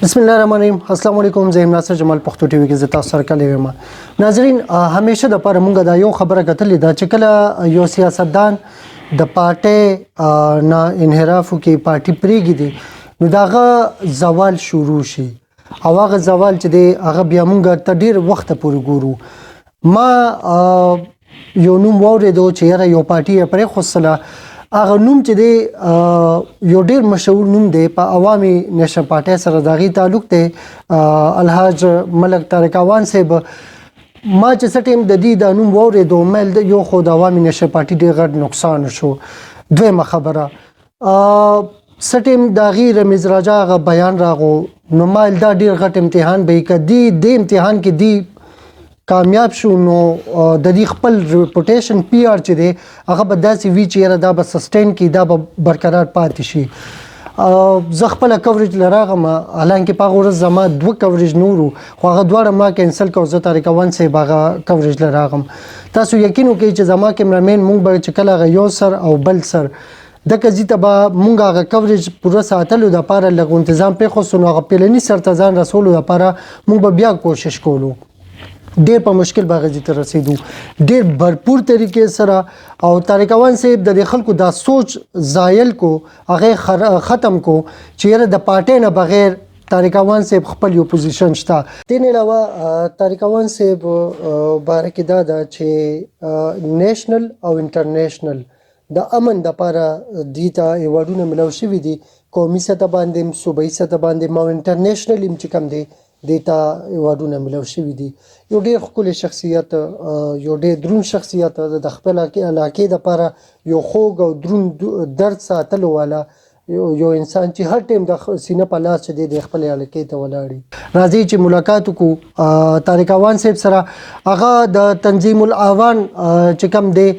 بسم الله الرحمن الرحیم. السلام علیکم. زه ناصر جمال پښتو ټي وي کې تاسو سره کلی یم. ناظرین، همیشه د پر مونږ دا یو خبره کتلې دا چې کله یو سیاستدان د پارټي نه انحراف کوي، پارټي پریږي دي، نو داغه زوال شروع شي او هغه زوال چې دی هغه بیا مونږ ته ډیر وخت پورې ګورو. ما یو نوم واورېدو چې یاره یو پارټي پرې خوصله، هغه نوم چې دی یو ډیر مشهور نوم دی په عوامي نشه پارټي سره داغي تعلق دی، الحاج ملک طارق اعوان صاحب. ما چې څټیم د دې د نوم واورېدو مل د یو خو د عوامي نشه پارټي ډیر غټ نقصان شو. دویمه خبره څټیم داغي رمیز راجا غ بیان راغو، نو مال دا ډیر غټ امتحان به کدي د امتحان کې دی کامیاب شو، نو د دې خپل ریپوټیشن پی آر چې دی هغه به داسې وی چې دا به سسټین کی، دا به برقرار پاتې شي. زه خپل کوریج لراغم، حالانکه په ورځ زما دوه کوریج نورو، خو هغه دواړه ما کینسل کو. زه طارق اعوان صاحب هغه کوریج لراغم. تاسو یقین وکړئ چې زما کیمرامین مونږ به چې کله یو سر او بل سر د کزي ته به مونږ هغه کوریج پوره ساتلو د پاره لغو تنظیم په خو سونو هغه پلنی سر ته ځان رسولو د پاره مونږ به بیا کوشش کولو. ډیر په مشکل باغ ته رسیدو، ډیر भरपूर طریقې سره. او طارق اعوان صاحب د خلکو دا سوچ زایل کو، هغه ختم کو چې د پارټي نه بغیر طارق اعوان صاحب خپل یو پوزیشن شته. دین علاوه طارق اعوان صاحب باره کې دا چې نېشنل او انټرنیشنل د امن د لپاره دیتا ایوارډونه ملو شوي دي، قومي سطح باندې، صوبایي سطح باندې، او انټرنیشنل هم چې کم دي دیتا ایوارډونه ملو شوي دي. یو ډیر ښکلی شخصیت، یو ډیر درون شخصیت، د خپل علاقې لپاره یو خوږ او درون درد ساتلو والا یو انسان چې هر ټیم د سینه په لاس چې د خپل علاقې ته ولاړی. راځي چې ملاقات وکړو طارق اعوان صاحب سره. هغه د تنظیم الاعوان چې کوم دی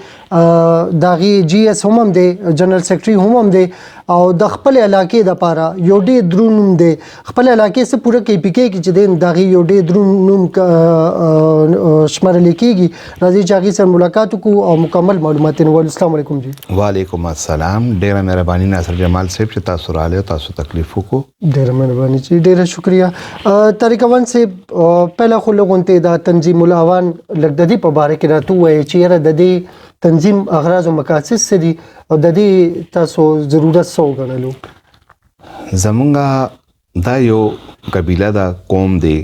داغي جی اس هم دی، جنرال سیکریټري هم دی، او د خپل علاقې لپاره یو ډیر درون نوم دی. خپل علاقې سره پوره کې پی کې چې دی داغي یو ډیر درون نوم شمارل کېږي. راځي چې هغه سره ملاقات وکړو او مکمل معلومات ورکړو. السلام علیکم جی. وعلیکم السلام. ډیره مهرباني ناصر جمال صاحب چې تاسو رااله تاسو تکلیف وکړو. ډیره مهرباني جی، ډیره شکریا. طارق اعوان صاحب پهله خو لغونته دا تنظیم الاعوان لګددي په باره کې راته وایي چې یاره د دې تنظیم اغراض او مقاصد څه دي او د دې تاسو ضرورت څه وګڼلو؟ زمونږ دا یو قبیله دا قوم دی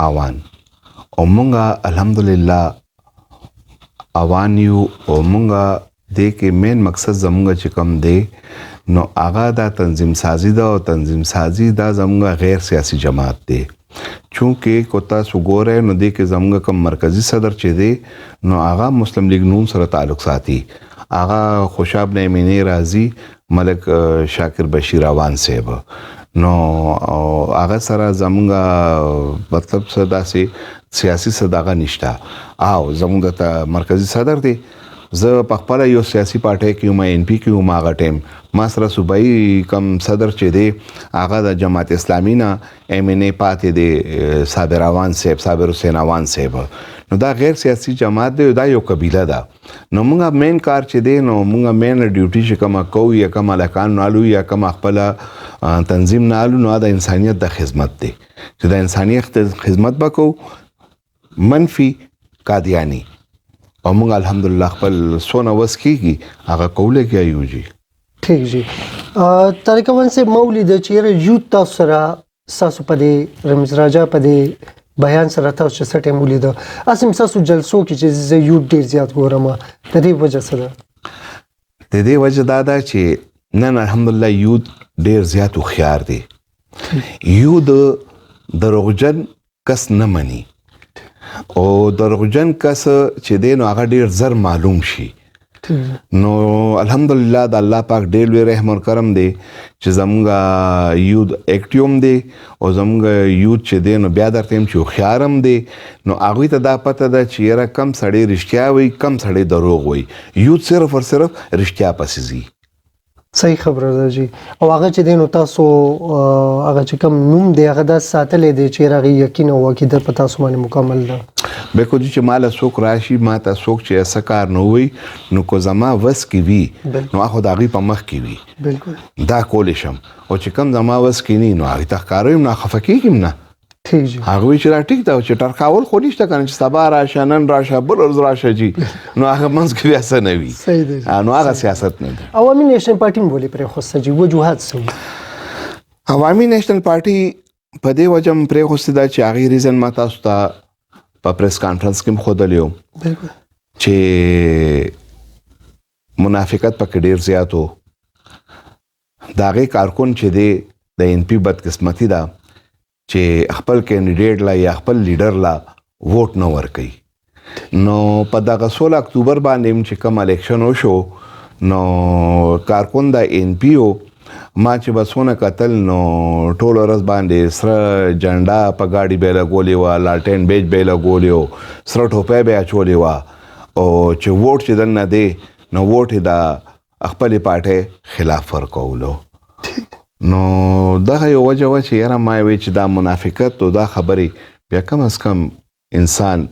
اعوان، او مونږه الحمدلله اعوان یو، او مونږه د کې مین مقصد زمونږ چې کوم دی نو هغه دا تنظیم سازی ده، او تنظیم سازی دا زمونږ غیر سیاسی جماعت دی. چونکه کو تاسو ګورئ نو د کې زمونږ کوم مرکزی صدر چې دی نو هغه مسلم لیگ نون سره تعلق ساتي، هغه خوشاب نعیمینی رازی ملک شاکر بشیر اعوان صاحب. نو هغه سره زمونږ مطلب صدا سي سیاسی صداغه نشته، او زمونږ ته مرکزی صدر دی. زه په خپل یو سیاسي پارټي کې یم، ان پی کې یم. هغه ټیم ما سره صوبایي کم صدر چې دی هغه د جماعت اسلامي نه ایم ان ای پاتې دی، صابر اعوان صاحب، صابر حسین اعوان صاحب. نو دا غیر سیاسي جماعت دی، دا یو قبیله ده. نو مونږه مین کار چې دی نو مونږه مین ډیوټي چې کومه کوو یا کوم الکان نالو یا کوم خپل تنظیم نالو نو د انسانیت د خدمت دی، چې د انسانیت خدمت وکړو منفي قادیانی. او مونږ الحمدلله خپل سونه وس کیږي هغه کوله کیایو جی. ٹھیک جی. طارق اعوان صاحب مولید چې یوت تاسو سره تاسو په دې رمز راجا په دې بیان سره تاسو چې سټه مولید اسیم تاسو جلسو کې چې زه یوت ډیر زیات ګورم، د دې وجه سره د دې وجه دا ده چې نن الحمدلله یوت ډیر زیات خيار دي. یو د دروغجن کس نه مني، او دروغجن کس چې دی نو هغه ډیر زر معلوم شي. نو الحمدلله د الله پاک ډیر لوی رحم او کرم دی چې زمونږ یوت اکټیوم دی، او زمونږ یوت چې دی نو بیا درته چې خيارم دی. نو هغه ته دا پته ده چې یاره کم سړی رښتیا وي، کم سړی دروغ وي. یوت صرف او صرف رښتیا پسې ځي. صحیح خبره ده جی. او هغه چې دین تاسو هغه چې کوم نوم دی هغه د ساتلې دی چې راغی یقین او عقیده په تاسو باندې مکمل ده. بالکل چې مال څوک راشي ما ته څوک چې اسه کار نه وي نو کو زما وس کې وي نو هغه د هغې په مخ کې وي بالکل دا کولی شم او چې کم زما وس کې نه نو هغې ته ښکارویم نه خفه کېږم نه ٹھیک جی هغه وی چې را ټیک دا چې ټرکاول خو نشته کنه چې سبا راشه نن راشه بل ورځ راشه جی نو هغه منځ کې بیا څه نه وي صحیح دی نو هغه سیاست نه دی عوامي نیشنل پارټي هم ولې پرېښوسته جي وجوهات څه وو عوامي نیشنل پارټي په دې وجه هم پرېښوستې ده چې هغې ریزن ما تاسو ته په پریس کانفرنس کې هم ښودلی و بالکل چې منافقت پکې ډېر زیات و د هغې کارکن چې دی د ان پي بدقسمتي ده چې خپل کینډیډیټ لا یا خپل لیډر لا ووټ نه ورکوي نو په دغه 16 اکتوبر باندې چې کوم الیکشن وشو نو کارکن د ان پی او ما چې بسونه قتل نو ټول ورځ باندې سره جنډا په گاډي به لګولې و لالټین بیج به لګولې و سره ټوپه به اچولې و او چې ووټ چې دنه دی نو ووټ د خپل پارټي خلاف ورکولو نو دغه یو وجه و چې یاره ما وی چې دا منافقت او دا خبرې بیا کم از کم انسان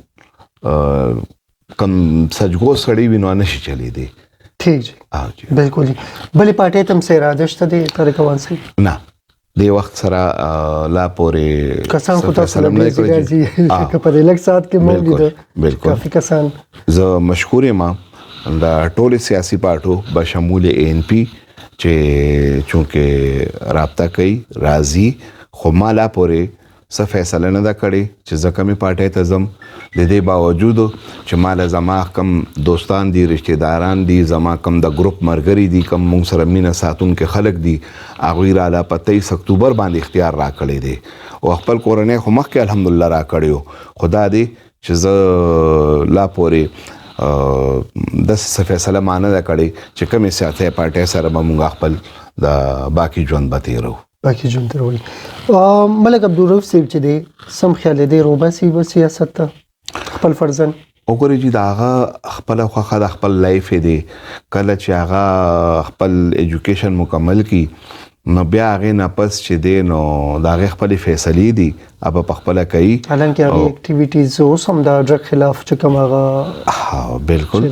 کم سجګو سړی وینو نشي چلی دی ٹھیک جی بالکل جی بلې پارټي تم سره اراده شته دی طریق وان سي نه د وخت سره لا پورې کسان خو تاسو سره نه کوي چې په دې لک سات کې موجود بالکل کافي کسان زه مشکور یم د ټول سیاسي پارټو بشمول ان پی چې چونکه رابطه کوي راضي خو ما لا پورې څه فیصله نه ده کړې چې زه کومې پارټۍ ته ځم د دې باوجود چې ما له زما کم دوستان دي رشتہ داران دي زما کم د ګروپ مرګري دي کم مونږ سره مینه ساتونکي خلک دي هغوی راله په 23 اکتوبر باندې اختیار راکړی دی او خپل کورنۍ خو مخکې الحمدلله راکړی خو دا دی چې زه لا پورې داسې فیصله ما نه ده کړې چې کومې سیاسي پارټۍ سره به مونږ خپل د باقي ژوند به تېرو باقي ژوند تېروي ملک عبدالرؤف صاحب چې دی سم خیال دی روباسي به سیاست ته خپل فرزن وګورئ چې د هغه خپله خوښه د خپل لایف دی کله چې هغه خپل ایجوکیشن مکمل کړي نو بیا هغې نه پس چې دی نو د هغې خپلې فیصلې دي هغه په خپله کوي حالانکه هغې اکټیویټیز اوس هم د ډرګ خلاف چې کوم هغه بالکل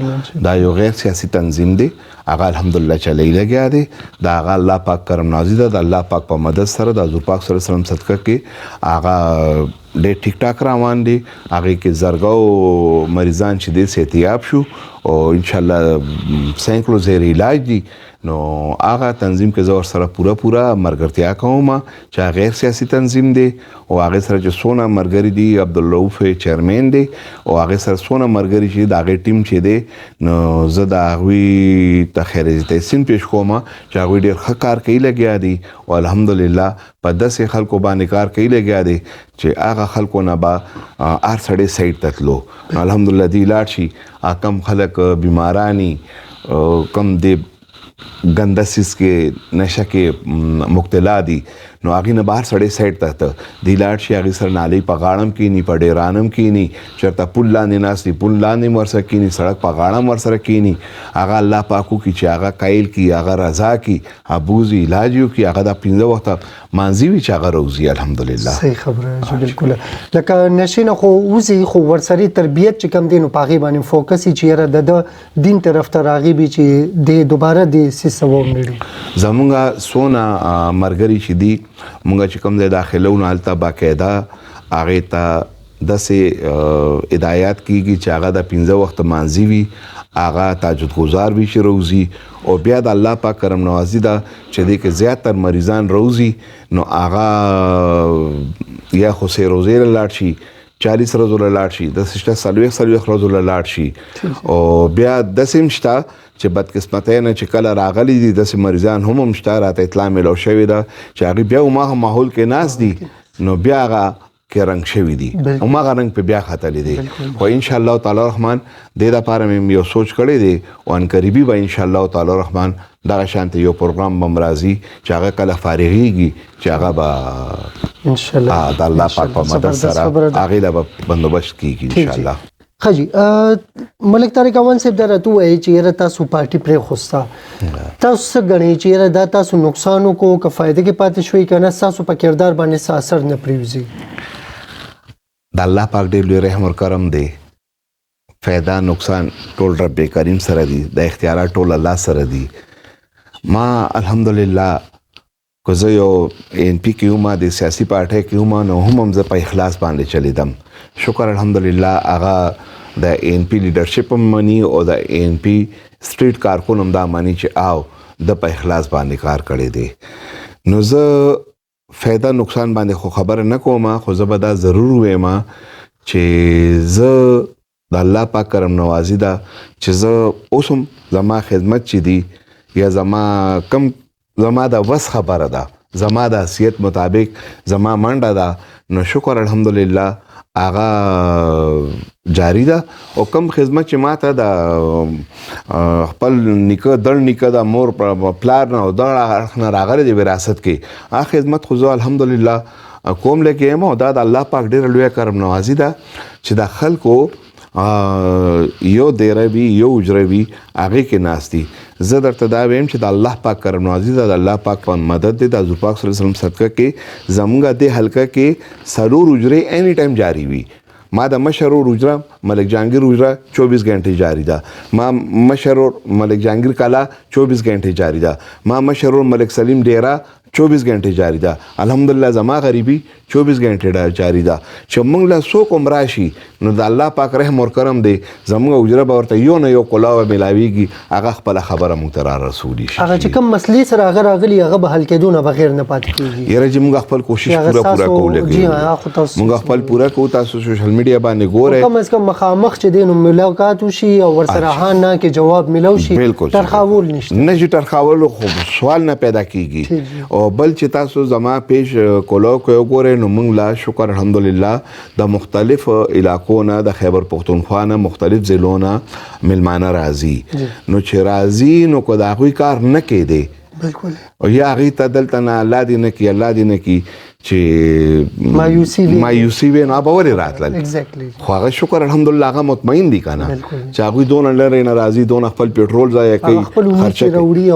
دا یو غیر سیاسي تنظیم دی هغه الحمدلله چلی لګیا دی د هغه الله پاک کرم نازي ده د الله پاک په مدد سره د حضور پاک صلی الله علیه وسلم صدقه کې هغه ډېر ټیک ټاک روان دي هغې کې زرګو مریضان چې دی صحتیاب شو او انشاءالله سینکړو زیر علاج دي نو هغه تنظیم کې زه ورسره پوره ملګرتیا کوم چې غیر سیاسي تنظیم دی او هغې سره چې څونه ملګري دي عبدالرؤف چیرمین دی او هغې سره څونه ملګري چې د هغې ټیم چې دی نو زه د هغوی ته خیر تحسین پیش کوم چې هغوی ډېر ښه کار کوي لګیا دي او الحمدلله په داسې خلکو باندې کار کوي لګیا دی چې هغه خلکو نه به هر سړی سایډ ته تلو الحمدلله دی لاړ شي کم خلک بیمارانی کم دی ګنده سیس کې نشه کې مبتلا دي نو هغې نه بهر سړی سایډ ته ته دی لاړ شي هغې سره نالۍ په غاړه هم کینی په ډیران هم کینی چېرته پل لاندې ناست دي پل لاندې هم ورسره کینی سړک په غاړه هم ورسره کینی هغه الله پاک وکړي چې هغه قایل کړي هغه رضا کړي هغه بوځي علاج یې وکړي هغه د 15 وخته مانځي وي چې هغه روزي الحمدلله صحیح خبره چې بالکل لکه نشې نه خو وځي خو ورسره تربیت چې کم دی نو په هغې باندې فوکس یې چې یاره د دین طرف ته راغی وي چې د دوباره د سیسه ومنړي زمونږ څونه ملګري چې دي مونږ چې کوم ځای داخلو نو هلته باقاعده هغې ته داسې هدایات کیږي چې هغه د 15 وخته مانځي وي هغه تهجد گزار وي چې روزي او بیا د الله پاک کرم نوازي ده چې دې کې زیاتر مریضان روزي نو هغه یا خو سې روزې له لاړ شي 40 ورځو له لاړ شي داسې شته 40 ورځو له لاړ شي او بیا داسې هم شته چې بدقسمتۍ نه چې کله راغلي دي داسې مریضان هم شته راته اطلاع میلاو شوې ده چې هغې بیا هماغه ماحول کې ناست دي نو بیا هغه کې رنګ شوي دي هماغه رنګ په بیا ختلی دی خو انشاءالله تعالی رحمان دې دپاره مې یو سوچ کړی دی او ان قریبي به انشاءالله تعالی رحمان دغه شانته یو پروګرام به هم راځي چې هغه کله فارغېږي چې هغه به انشاءالله د الله پاک په مدد سره هغې له به بندوبست کېږي انشاءالله ښه جي ملک طارق امان صاحب دا راته ووایي چې یاره تاسو پارټي پرېښوسته تاسو څه ګڼئ چې یاره دا تاسو نقصان وکړو که فایده کې پاتې شوئ که نه ستاسو په کردار باندې څه اثر نه پرېوځي د الله پاک ډېر لوی رحم او کرم دی. فایده نقصان ټول رب کریم سره دي، د اختیارات ټول الله سره دي. ما الحمدلله که زه یو ان پی کې وم، د سیاسي پارټۍ کې وم، نو هم زه په اخلاص باندې چلیدم. شکر الحمدلله هغه د ان پی لیډرشپ هم مني او د ان پی سټریټ کارکون هم دا مني چې د په اخلاص باندې کار کړی دی. نو زه فایده نقصان باندې خو خبره نه کوم، خو زه به دا ضرور وایم چې زه د الله پاک کرم نوازی ده چې زه اوس هم زما خدمت چې دی یا زما د وس خبره ده، زما د حیثیت مطابق زما منډه ده، نو شکر الحمدلله هغه جاری ده. او کم خدمت چې ما ته د خپل نیکه دړ نیکه د مور پلار نه او دړ اړخ نه راغلی دی وراثت کې، هغه خدمت خو زه الحمدلله کوم لکه یم. او دا د الله پاک ډېره لویه کرم نوازي ده چې د خلکو یو دیره وي یو اجره وي هغې کې ناست دي. زه درته دا ویم چې د الله پاک کرم نوازي ده، د الله پاک په مدد دی، د حضور پاک صلی الله علیه وسلم صدقه کې زمونږ دې حلقه کې 4 اجرې اینی ټایم جاری وي. ما د مشر ورور اجره ملک جهانگیر اجره 24 غنټې جاری ده. ما مشر ورور ملک جهانگیر کالا 24 غنټې جاری ده. ما مشر ورور ملک سلیم ډیرا 24 غنټې جاری ده. الحمدلله زما غریبي 24 غنټې جاری ده. چې موږ له څوک هم راشي نو د الله پاک رحم او کرم دی، زموږ اجره به ورته یو نه یو کلاوه میلاویږي، هغه خپله خبره موږ ته را رسولي شي. هغه چې کوم مسلې سره هغه راغلي هغه به حل کېدو نه بغیر نه پاتې کېږي. یاره چې موږ خپل کوشش پوره کوو، موږ خپل پوره کوو. تاسو سوشل میډیا باندې ګورئ، کم از کم مخامخ چې دی نو ملاقات وشي او ورسره نه کې جواب ملو شي. ترخاول نشته، نه چې ترخاول خو سوال نه پیدا کېږي. او بل چې تاسو زما پیش کولو کوي وګورئ، نو موږ لا شکر الحمدلله د مختلف علاقو نه، د خیبر پختونخوا نه، مختلف ضلعو نه ملمانه راځي. نو چې راځي نو که د هغوی کار نه کېدی بالکل او یا هغوی ته دلته نه الله دې نه کړي الله دې نه کړي چې مایوسي وي، نو هغه به ولې راتلل؟ خو هغه شکر الحمدلله هغه مطمئن دي که نه چې هغوی دونه لرې نه راځي، دونه خپل پیټرول ضایع کوي، خرچه کوي.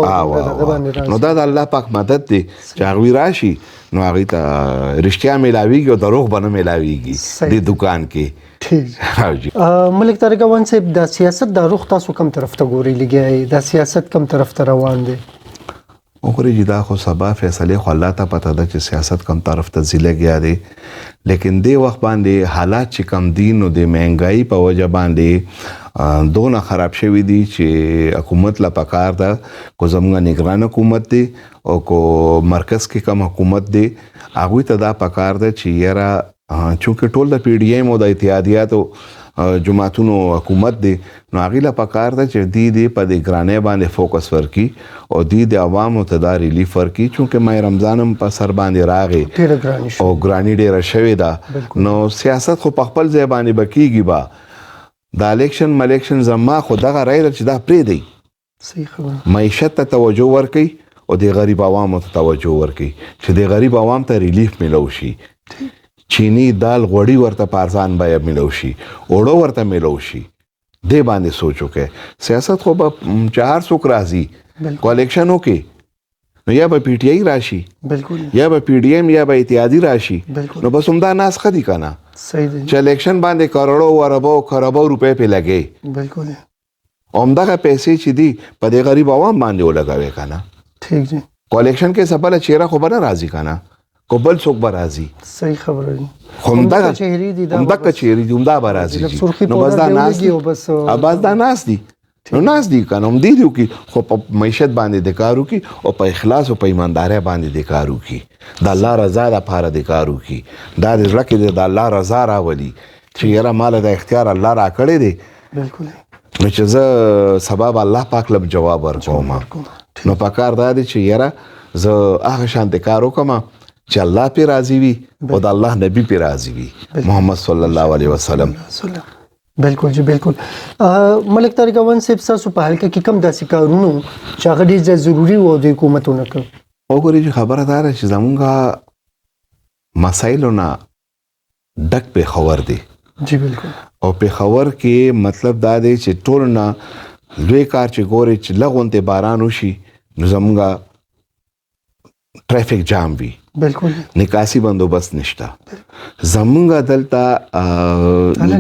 نو دا د الله پاک مدد دی چې هغوی راشي نو هغوی ته رښتیا میلاویږي او دروغ به نه میلاویږي دې دکان کې. ملک طارق افغان صاحب، د سیاست د رخ تاسو کوم طرف ته ګورئ؟ لګیایي د سیاست کوم طرف ته روان دی؟ وګورئ چې دا خو سبا فیصلې خو الله ته پته ده چې سیاست کوم طرف ته ځي لګیا دی. لیکن دې وخت باندې حالات چې کم دي نو د مهنګایي په وجه باندې دونه خراب شوي دي چې حکومت له پکار ده کو زموږ نگران حکومت دی او کو مرکز کې کم حکومت دی، هغوی ته دا پکار ده چې یاره چونکه ټول د پی ډی ایم او د اتحادیاتو جماعتونو حکومت دی، نو هغوی له پکار ده چې دې په دې ګرانۍ باندې فوکس ورکړي او د عوامو ته دا ریلیف ورکړي. چونکه ماه رمضان هم په سر باندې راغی او ګراني ډېره شوې ده. نو سیاست خو په خپل ځای باندې به کېږي. به د الیکشن زما خو دغه رای ده چې دا پرېږدئ، معیشت ته توجه ورکړئ او د غریب عوامو ته توجه ورکړئ چې د غریب عوام ته ریلیف میلو شي. چینی دال غوړي ورته په ارزان بیه میلو شي، اوړه ورته میلو شي. دې باندې سوچ وکړئ. سیاست خو به چې هر څوک راځي کو الیکشن وکړي نو یا به پی ټی آی راشي یا به پی ډی ایم یا به اتحادي راشي، نو بس همدا ناس ښه دي که نه چې الیکشن باندې کروڑو اربو خربو روپۍ پې لګئ، همدغه پیسې چې دي په دې غریب عوام باندې ولګوئ که نه. کو الیکشن کې څه بله چهره خو به نه راځي که نه، کو بل څوک به راځي. صحیح خبره ده. همدغه چهرې دي همدا به راځي. نو بس دا ناس دي، بس دا ناس دي، نو ناس دي که نه هم دې وکړي، خو په معیشت باندې د کار وکړي او په اخلاص او په ایماندارۍ باندې د کار وکړي، د الله رضا دپاره د کار وکړي. دا د زړه کې د الله رضا راولي چې یاره ماله د اختیار الله راکړی دی، نو چې زه سبا به الله پاک له جواب ورکوم. نو پکار دا دی چې یاره زه هغه شانتې کار وکړم چې الله پې راضي وي او د الله نبی پې راضي وي، محمد صلی الله علیه وسلم. بالکل جی بالکل. ملک طارق افغان صاحب، ستاسو په حلقه کې کوم داسې کارونه چې هغه ډېر ضروري وو د حکومت ونه کړ؟ وګورئ چې خبره دا ده چې زمونږ مسایلو نه ډک پېښور دی. جی بالکل. او پېښور کې مطلب دا دی چې ټول نه لوی کار چې ګورئ چې لږ غونتې باران وشي نو زمونږ ټریفک جام وي بالکل نکاسي بندوبست نشته زمونږ دلته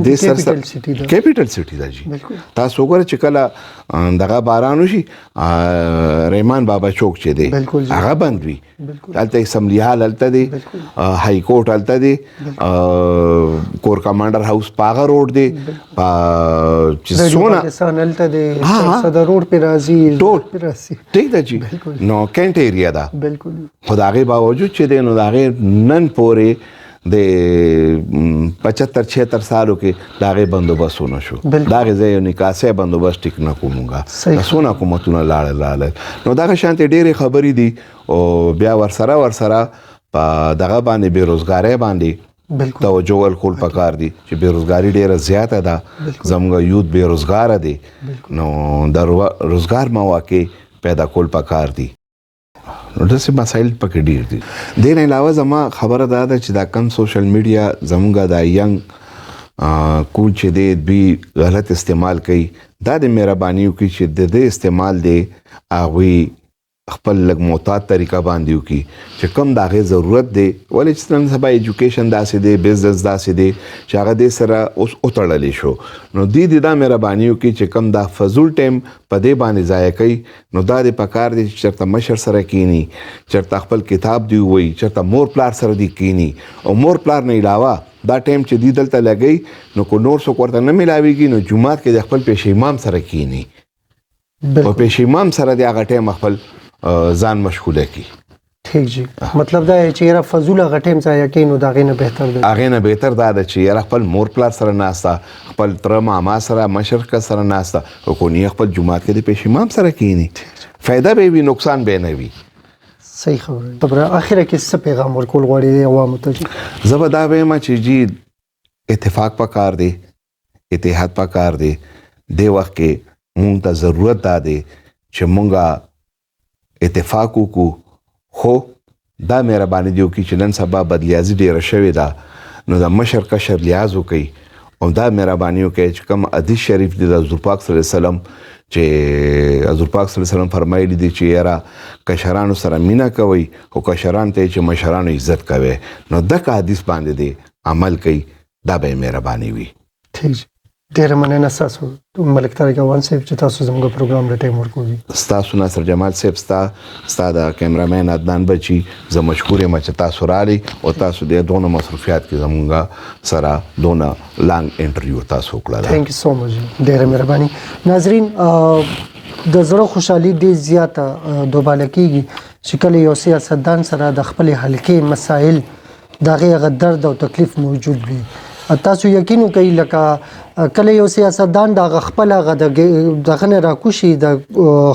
د سر کیپټل سټي ده جی تاسو وګورئ چې کله دغه باران وشي رحمان بابا چوک چې دی هغه بند وي دلته اسمبلی هال هلته دی های کورټ هلته دی کور کمانډر هاوس پاغه روډ دی چې سونه پاکستان هلته دی صدر روډ په راځي ټول ټیک ده جی نو کینټ ایریا ده بالکل خو د هغې باوجود چې دی نو د هغې نن پورې د 75-76 سالو کې د هغې بندوبست ونه شو د هغې ځای یو نکاسۍ بندوبست ټیک نه کړو مونږه څونه حکومتونه لاړل نو دغه شانتې ډېرې خبرې دي او بیا ورسره په دغه باندې بېروزګارۍ باندې توجه ورکول پکار دي چې بېروزګاري ډېره زیاته ده زموږ یوت بېروزګاره دی نو د روزګار مواقع پیدا کول پکار دي نو داسې مسایل پکې ډېر دي دې نه علاوه زما خبره دا ده چې دا کم سوشل میډیا زموږ د ینګ کول چې دی دوی غلط استعمال کوي دا د مهرباني وکړي چې د دې استعمال دی هغوی خپل لږ معتاد طریقه باندې وکړي چې کوم د هغې ضرورت دی ولې چې نن سبا ایجوکیشن داسې دی بزنس داسې دی چې هغه دې سره اوس وتړلی شو نو دوی د دا مهرباني وکړي چې کوم دا فضول ټایم په دې باندې ضایع کوي نو دا د پکار دی چې چېرته مشر سره کینی چېرته خپل کتاب دی ووایي چېرته مور پلار سره دی کینی او مور پلار نه علاوه دا ټایم چې دی دلته لګوي نو کو نور څوک ورته نه میلاویږي نو جومات کې د خپل پیش امام سره کینی او پیش امام سره د هغه ټایم خپل ځان مشغوله کی ٹھیک جی مطلب دا چې یاره فضول هغه ټایم ضایع کوي نو د هغې نه بهتر دی هغې نه بهتر دا ده چې یاره خپل مور پلار سره ناسته خپل تره ماما سره مشر کس سره ناسته او کونی خپل جومات کې د پیش امام سره کینی فایده به وي نقصان به نه وي صحیح خبره طبعا اخره کې څه پیغام ورکول غواړي عوامو ته زه به دا وایم چې جی اتفاق پکار دی اتحاد پکار دی دې وخت کې مونږ ته ضرورت دا دی چې مونږه اتفاق وکړو خو دا مهرباني دی وکړي چې نن سبا بدلیازي ډېره شوې ده نو د مشر کشر لحاظ وکړي او دا مهرباني وکړي چې کوم حدیث شریف دی د حضور پاک صلی الله علیه وسلم چې حضور پاک صلی الله علیه وسلم فرمایلی دي چې یاره کشرانو سره مینه کوئ او کشران ته چې مشرانو عزت کوئ نو دغه حدیث باندې دی عمل کوي دا به مهرباني وي ٹھیک ډېره مننه ستاسو ملک طارق افغان صاحب چې تاسو زموږ پروګرام له ټایم ورکوي ستاسو ناصر جمال صاحب ستا د کیمرامین عدنان بچي زه مشکور یم چې تاسو راغلي او تاسو د دونه مصروفیات کې زموږ سره دونه لانګ انټرویو تاسو وکړه تھینک یو سو مچ ډېره مهرباني ناظرین د زړه خوشحالي ډېر زیاته دوباله کیږي چې کله یو سیاستدان سره د خپل حلقې مسایل د هغې درد او تکلیف موجود وي تاسو یقین وکئ لکه کله یو سیاستدان د خپل دغه نه راکوشي د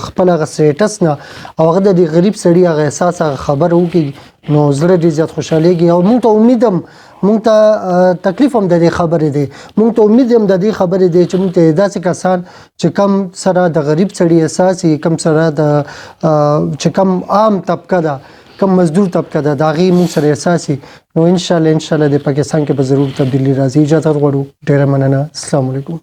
خپل سټیټس نه او هغه د غریب سړي هغه احساس خبر وکړي نو زړه دې زیات خوشالېږي او موږ ته امیدم موږ ته تکلیف هم د دې خبرې دی موږ ته امید هم د دې خبرې دی چې موږ ته داسې کسان چې کم سره د غریب سړي احساس کم سره د چې کم عام طبقه ده کم مزدور طبقه ده د هغې موږ سره احساسي نو انشاءالله د پاکستان کې به ضرور تبدیلي راځي اجازه غواړو ډېره مننه السلام علیکم